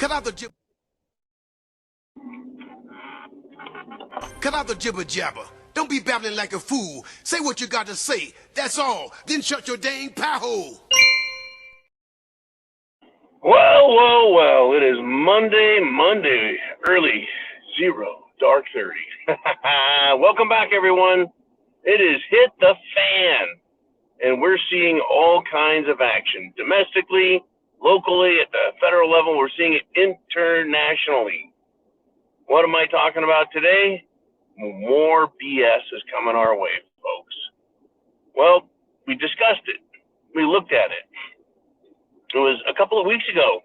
Cut out the jibber jabber. Don't be babbling like a fool. Say what you got to say. That's all. Then shut your dang pie hole. Well. It is Monday, early 0, dark 30. Welcome back, everyone. It is Hit the Fan, and we're seeing all kinds of action. Domestically, locally, at the federal level, we're seeing it internationally. What am I talking about today? More BS is coming our way, folks. Well, we discussed it. We looked at it. It was a couple of weeks ago,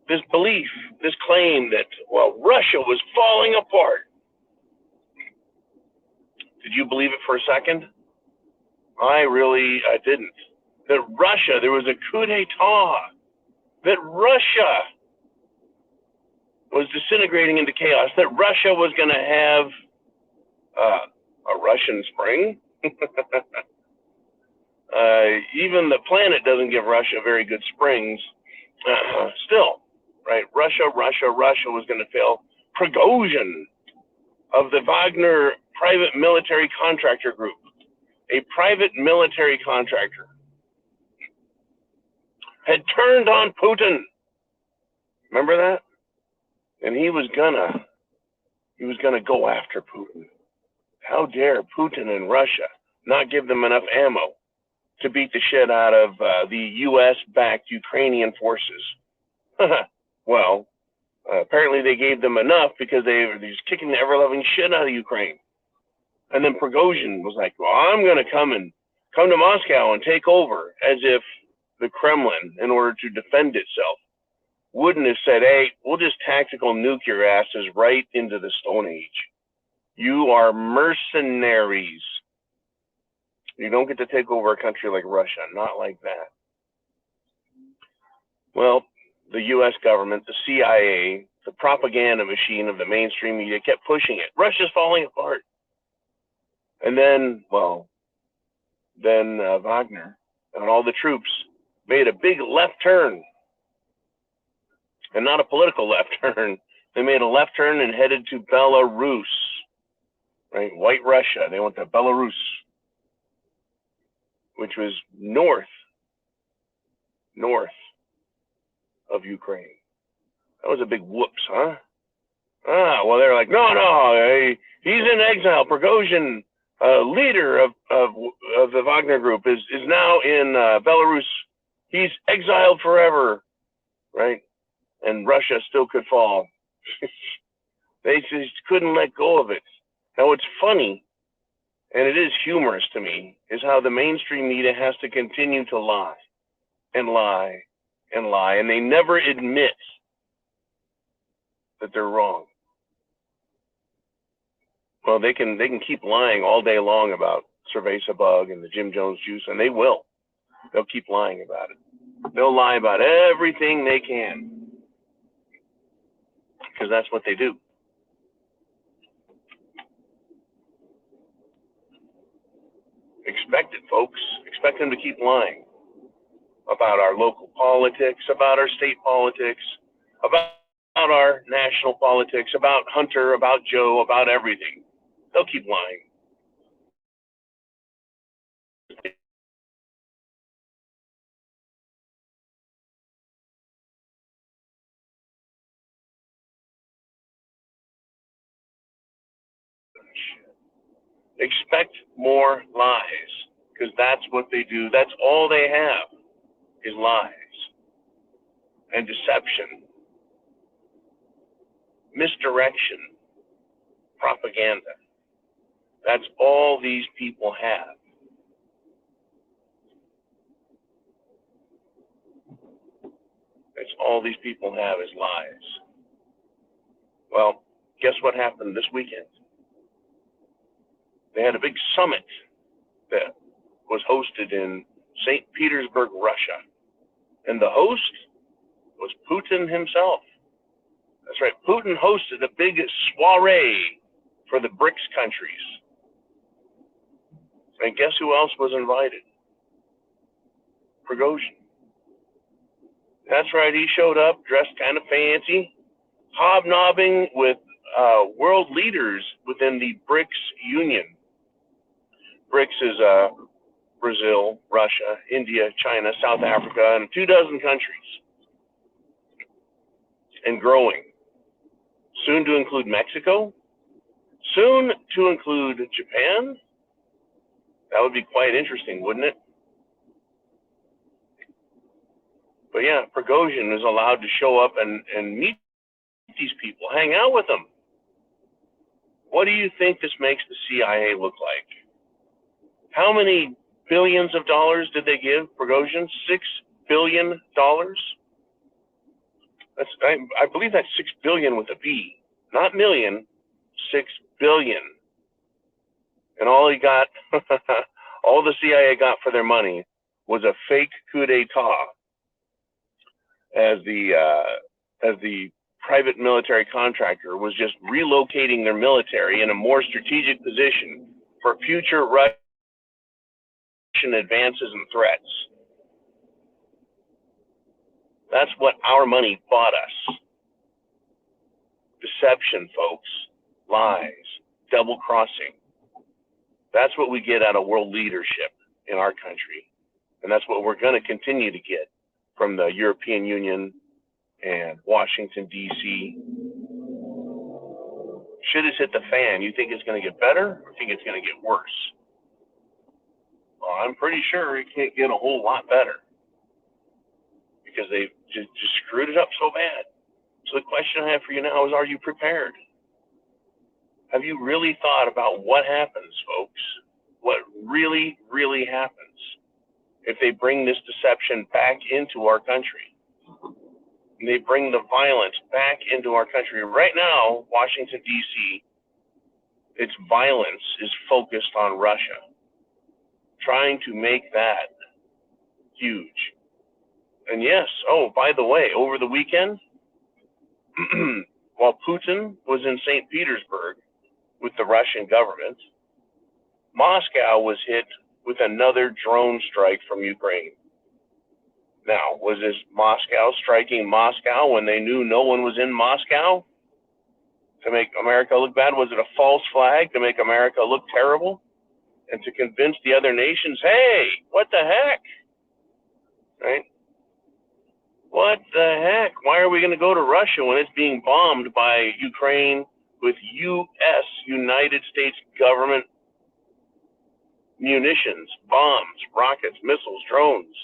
this belief, this claim that, Russia was falling apart. Did you believe it for a second? I didn't. That Russia, there was a coup d'etat. That Russia was disintegrating into chaos. That Russia was going to have a Russian spring. Even the planet doesn't give Russia very good springs. Still, right? Russia was going to fail. Prigozhin of the Wagner private military contractor group, a private military contractor, had turned on Putin. Remember that? And he was gonna go after Putin. How dare Putin and Russia not give them enough ammo to beat the shit out of the U.S.-backed Ukrainian forces? Well, apparently they gave them enough because they were just kicking the ever-loving shit out of Ukraine. And then Prigozhin was like, well, I'm going to come to Moscow and take over, as if the Kremlin, in order to defend itself, wouldn't have said, hey, we'll just tactical nuke your asses right into the Stone Age. You are mercenaries. You don't get to take over a country like Russia, not like that. Well, the U.S. government, the CIA, the propaganda machine of the mainstream media kept pushing it. Russia's falling apart. And then, Wagner and all the troops made a big left turn. And not a political left turn. They made a left turn and headed to Belarus. Right? White Russia. They went to Belarus, which was north of Ukraine. That was a big whoops, huh? Well, they're like, no, he's in exile. Prigozhin, leader of the Wagner group, is now in Belarus. He's exiled forever, right? And Russia still could fall. They just couldn't let go of it. Now, what's funny, and it is humorous to me, is how the mainstream media has to continue to lie and lie and lie, and they never admit that they're wrong. Well, they can keep lying all day long about Cerveza bug and the Jim Jones juice, and they will. They'll keep lying about it. They'll lie about everything they can, because that's what they do. Expect it, folks. Expect them to keep lying about our local politics, about our state politics, about our national politics, about Hunter, about Joe, about everything. They'll keep lying. Expect more lies, because that's what they do. That's all they have is lies and deception, misdirection, propaganda. That's all these people have. That's all these people have is lies. Well, guess what happened this weekend? They had a big summit that was hosted in St. Petersburg, Russia. And the host was Putin himself. That's right. Putin hosted a big soiree for the BRICS countries. And guess who else was invited? Prigozhin. That's right. He showed up dressed kind of fancy, hobnobbing with world leaders within the BRICS Union. BRICS is Brazil, Russia, India, China, South Africa, and 24 countries, and growing. Soon to include Mexico. Soon to include Japan. That would be quite interesting, wouldn't it? But yeah, Prigozhin is allowed to show up and meet these people, hang out with them. What do you think this makes the CIA look like? How many billions of dollars did they give Prigozhin? $6 billion? That's, I believe that's 6 billion with a B, not million, 6 billion. And all he got, all the CIA got for their money was a fake coup d'etat as the private military contractor was just relocating their military in a more strategic position for future Russian advances and threats. That's what our money bought us. Deception, folks. Lies. Double crossing. That's what we get out of world leadership in our country. And that's what we're going to continue to get from the European Union and Washington, D.C. Shit has hit the fan. You think it's going to get better or think it's going to get worse? Well, I'm pretty sure it can't get a whole lot better because they've just screwed it up so bad. So the question I have for you now is, are you prepared? Have you really thought about what happens, folks? What really, really happens if they bring this deception back into our country? And they bring the violence back into our country. Right now, Washington, D.C., its violence is focused on Russia, trying to make that huge. And yes, oh, by the way, over the weekend, while Putin was in St. Petersburg with the Russian government, Moscow was hit with another drone strike from Ukraine. Now, was this Moscow striking Moscow when they knew no one was in Moscow to make America look bad? Was it a false flag to make America look terrible and to convince the other nations, hey, what the heck, right? What the heck? Why are we going to go to Russia when it's being bombed by Ukraine with U.S., United States government munitions, bombs, rockets, missiles, drones?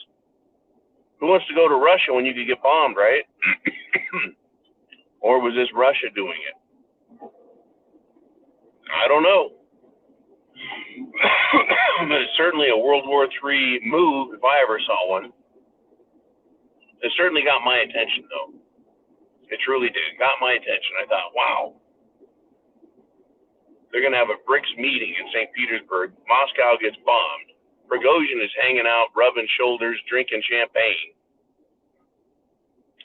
Who wants to go to Russia when you could get bombed, right? Or was this Russia doing it? I don't know. But it's certainly a World War III move, if I ever saw one. It certainly got my attention, though. It truly did. It got my attention. I thought, wow. They're going to have a BRICS meeting in St. Petersburg. Moscow gets bombed. Prigozhin is hanging out, rubbing shoulders, drinking champagne,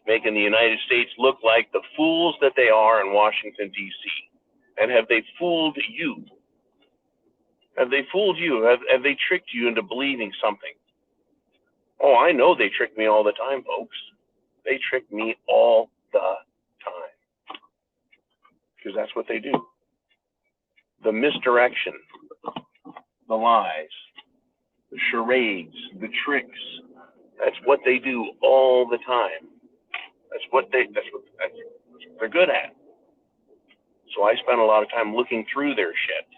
making the United States look like the fools that they are in Washington, D.C. And have they fooled you? Have they fooled you? Have they tricked you into believing something? Oh, I know they trick me all the time, folks. They trick me all the time. Because that's what they do. The misdirection, the lies, the charades, the tricks. That's what they do all the time. That's what they're good at. So I spend a lot of time looking through their shit,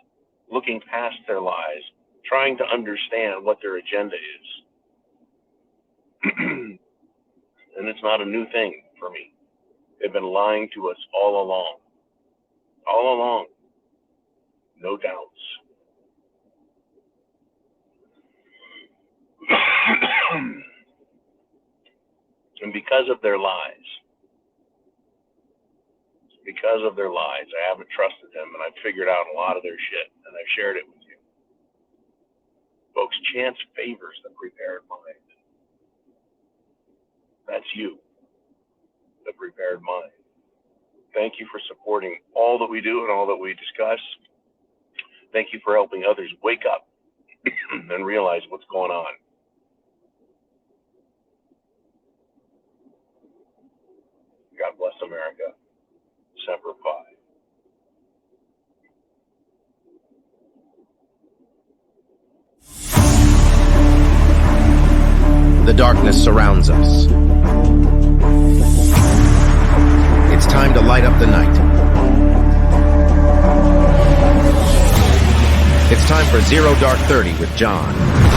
looking past their lies, trying to understand what their agenda is. And it's not a new thing for me. They've been lying to us all along. All along. No doubts. And because of their lies, I haven't trusted them, and I've figured out a lot of their shit, and I've shared it with you. Folks, chance favors the prepared mind. That's you, the prepared mind. Thank you for supporting all that we do and all that we discuss. Thank you for helping others wake up and realize what's going on. darkness surrounds us. It's time to light up the night. It's time for Zero Dark 30 with John.